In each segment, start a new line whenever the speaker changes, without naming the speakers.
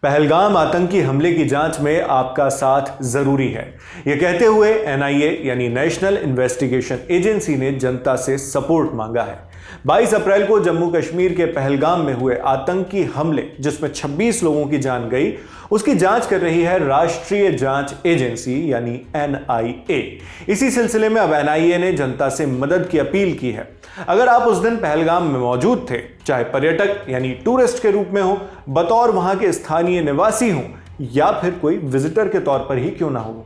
पहलगाम आतंकी हमले की जांच में आपका साथ जरूरी है। यह कहते हुए एनआईए यानी नेशनल इन्वेस्टिगेशन एजेंसी ने जनता से सपोर्ट मांगा है। 22 अप्रैल को जम्मू कश्मीर के पहलगाम में हुए आतंकी हमले जिसमें 26 लोगों की जान गई, उसकी जांच कर रही है राष्ट्रीय जांच एजेंसी यानी एनआईए। इसी सिलसिले में अब एनआईए ने जनता से मदद की अपील की है। अगर आप उस दिन पहलगाम में मौजूद थे, चाहे पर्यटक यानी टूरिस्ट के रूप में हो, बतौर वहां के स्थानीय निवासी हो या फिर कोई विजिटर के तौर पर ही क्यों ना हो,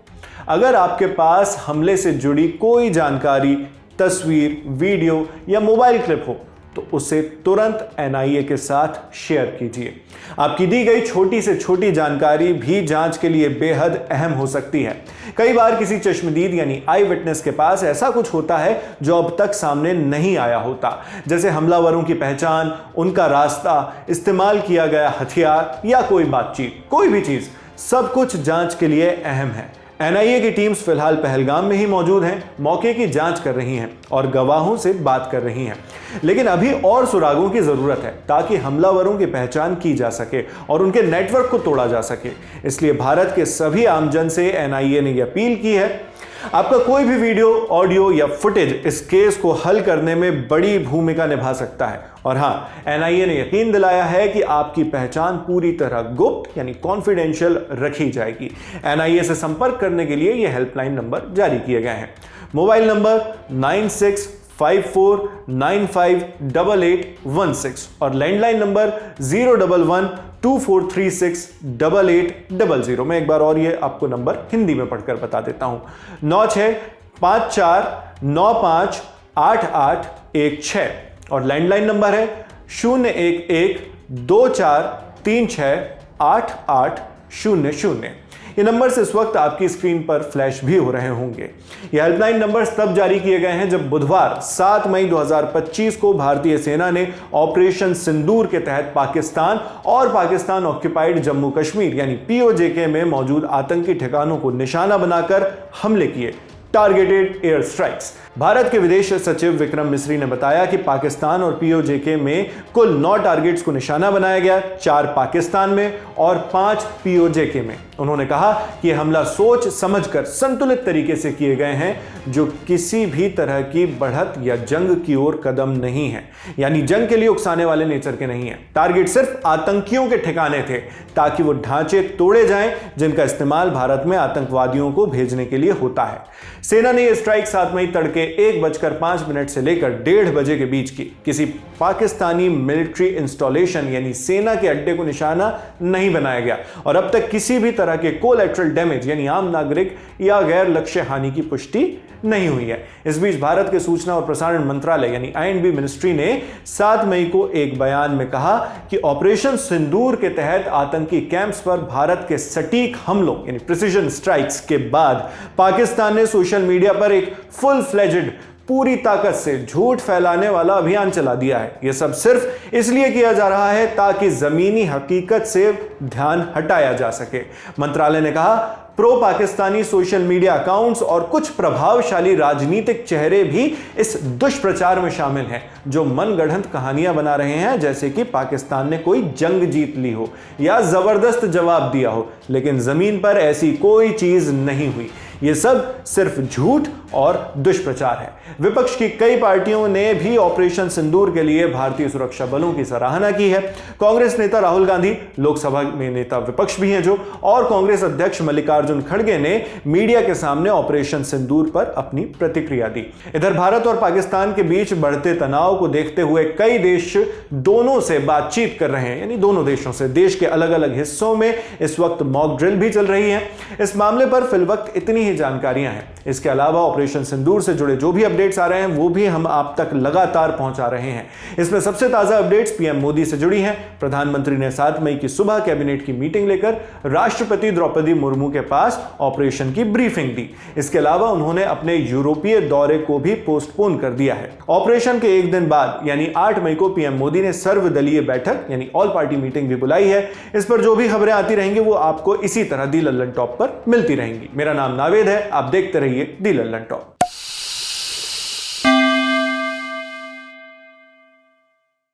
अगर आपके पास हमले से जुड़ी कोई जानकारी, तस्वीर, वीडियो या मोबाइल क्लिप हो तो उसे तुरंत एनआईए के साथ शेयर कीजिए। आपकी दी गई छोटी से छोटी जानकारी भी जांच के लिए बेहद अहम हो सकती है। कई बार किसी चश्मदीद यानी आई विटनेस के पास ऐसा कुछ होता है जो अब तक सामने नहीं आया होता, जैसे हमलावरों की पहचान, उनका रास्ता, इस्तेमाल किया गया हथियार या कोई बातचीत, कोई भी चीज, सब कुछ जांच के लिए अहम है। एनआईए की टीम्स फिलहाल पहलगाम में ही मौजूद हैं, मौके की जांच कर रही हैं और गवाहों से बात कर रही हैं। लेकिन अभी और सुरागों की जरूरत है ताकि हमलावरों की पहचान की जा सके और उनके नेटवर्क को तोड़ा जा सके। इसलिए भारत के सभी आमजन से एनआईए ने यह अपील की है, आपका कोई भी वीडियो, ऑडियो या फुटेज इस केस को हल करने में बड़ी भूमिका निभा सकता है। और हां, एनआईए ने यकीन दिलाया है कि आपकी पहचान पूरी तरह गुप्त यानी कॉन्फिडेंशियल रखी जाएगी। एनआईए से संपर्क करने के लिए यह हेल्पलाइन नंबर जारी किए गए हैं। मोबाइल नंबर 9654958816 और लैंडलाइन नंबर 01124368800। मैं एक बार और ये आपको नंबर हिंदी में पढ़कर बता देता हूं, 9654958816 और लैंडलाइन नंबर है 01124368800। ये नंबर्स इस वक्त आपकी स्क्रीन पर फ्लैश भी हो रहे होंगे। ये हेल्पलाइन नंबर्स तब जारी किए गए हैं जब बुधवार 7 मई 2025 को भारतीय सेना ने ऑपरेशन सिंदूर के तहत पाकिस्तान और पाकिस्तान ऑक्यूपाइड जम्मू कश्मीर यानी पीओजेके में मौजूद आतंकी ठिकानों को निशाना बनाकर हमले किए, टारगेटेड एयर स्ट्राइक्स। भारत के विदेश सचिव विक्रम मिस्री ने बताया कि पाकिस्तान और पीओजेके में कुल 9 टारगेट्स को निशाना बनाया गया, 4 पाकिस्तान में और 5 पीओजेके में। उन्होंने कहा कि यह हमला सोच समझकर संतुलित तरीके से किए गए हैं, जो किसी भी तरह की बढ़त या जंग की ओर कदम नहीं है, यानी जंग के लिए उकसाने वाले नेचर के नहीं है। टारगेट सिर्फ आतंकियों के ठिकाने थे ताकि वो ढांचे तोड़े जाएं जिनका इस्तेमाल भारत में आतंकवादियों को भेजने के लिए होता है। सेना ने यह स्ट्राइक 7 मई तड़के 1:05 से लेकर 1:30 बजे के बीच की। किसी पाकिस्तानी मिलिट्री इंस्टॉलेशन यानी सेना के अड्डे को निशाना नहीं बनाया गया और अब तक किसी भी तरह के कोलैटरल डैमेज यानी आम नागरिक या गैर लक्ष्य हानि की पुष्टि नहीं हुई है। इस बीच भारत के सूचना और प्रसारण मंत्रालय यानी आईएनबी मिनिस्ट्री ने 7 मई को एक बयान में कहा कि ऑपरेशन सिंदूर के तहत आतंकी कैंप्स पर भारत के सटीक हमलों यानी प्रिसिजन स्ट्राइक्स के बाद पाकिस्तान ने सोशल मीडिया पर एक फुल फ्लेजेड, पूरी ताकत से झूठ फैलाने वाला अभियान चला दिया है। यह सब सिर्फ इसलिए किया जा रहा है ताकि जमीनी हकीकत से ध्यान हटाया जा सके। मंत्रालय ने कहा, pro Pakistani social media accounts और कुछ प्रभावशाली राजनीतिक चेहरे भी इस दुष्प्रचार में शामिल हैं, जो मनगढ़ंत कहानियां बना रहे हैं जैसे कि पाकिस्तान ने कोई जंग जीत ली हो या जबरदस्त जवाब दिया हो, लेकिन जमीन पर ऐसी कोई चीज नहीं हुई। ये सब सिर्फ झूठ और दुष्प्रचार है। विपक्ष की कई पार्टियों ने भी ऑपरेशन सिंदूर के लिए भारतीय सुरक्षा बलों की सराहना की है। कांग्रेस नेता राहुल गांधी, लोकसभा में नेता विपक्ष भी हैं जो, और कांग्रेस अध्यक्ष मल्लिकार्जुन खड़गे ने मीडिया के सामने ऑपरेशन सिंदूर पर अपनी प्रतिक्रिया दी। इधर भारत और पाकिस्तान के बीच बढ़ते तनाव को देखते हुए कई देश दोनों से बातचीत कर रहे हैं, यानी दोनों देशों से। देश के अलग अलग हिस्सों में इस वक्त मॉक ड्रिल भी चल रही है। इस मामले पर फिलवक्त इतनी ही जानकारियां हैं। इसके अलावा ऑपरेशन सिंदूर से जुड़े जो भी अपडेट्स आ रहे हैं वो भी हम आप तक लगातार पहुंचा रहे हैं। इसमें सबसे ताजा अपडेट्स पीएम मोदी से जुड़ी हैं। प्रधानमंत्री ने 7 मई की सुबह कैबिनेट की मीटिंग लेकर राष्ट्रपति द्रौपदी मुर्मू के पास ऑपरेशन की ब्रीफिंग दी। इसके अलावा उन्होंने अपने यूरोपीय दौरे को भी पोस्टपोन कर दिया है। ऑपरेशन के एक दिन बाद यानी 8 मई को पीएम मोदी ने सर्वदलीय बैठक यानी ऑल पार्टी मीटिंग भी बुलाई है। इस पर जो भी खबरें आती रहेंगी वो आपको इसी तरह दी लल्लन टॉप पर मिलती रहेंगी। मेरा नाम नावेद है, आप देखते रहिए दी लल्लन टॉप।